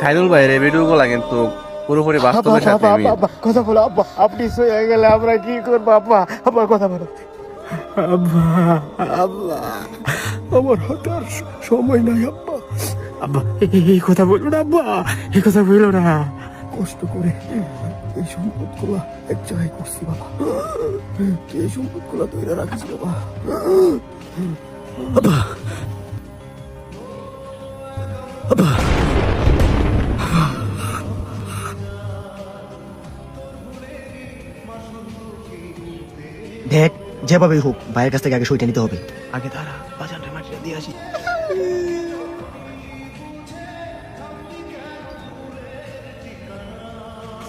খাইরুল ভাইয়ের এই ভিডিওগুলা কিন্তু পুরোপুরি বাস্তবের সাথে মিল। কথা বলো আব্বা, আপনি সয়ে গেলে আমরা কি করবো আব্বা? আব্বা কথা বলো আব্বা। আব্বা আমার হাতে আর সময় নাই আব্বা। আব্বা এই কথা বলো না আব্বা, এই কথা বলো না। কষ্ট করে এই সম্পদ গুলা এক জায়গায় করছি বাবা, তুই এই সম্পদ গুলা তৈরি রাখিস বাবা। আব্বা আব্বা দেখ, যেভাবে হোক ভাইয়ের কাছ থেকে আগে সইটা নিতে হবে। আগে দাঁড়া, বাজানটা মাটিটা দিয়ে আসি।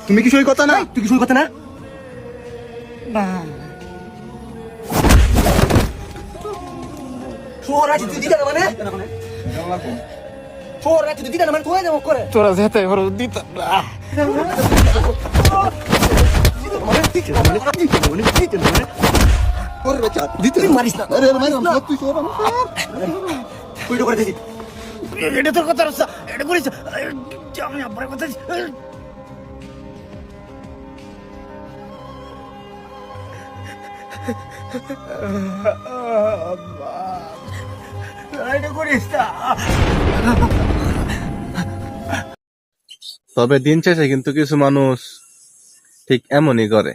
তুমি কি সই কথা না? তুই কি সই কথা না? শোর আছে তুই দিতে না মানে? শোর আছে তুই দিতে না মানে তুই যাবো করে। তোরা যেতে পারো দিত না। মারিস না। কইটা করে দিছি। এটা তোর কথা রসা, এটা করিস আমি আব্বার কথা। এটা করিস না। তবে দিন শেষে কিন্তু কিছু মানুষ ঠিক এমনই করে।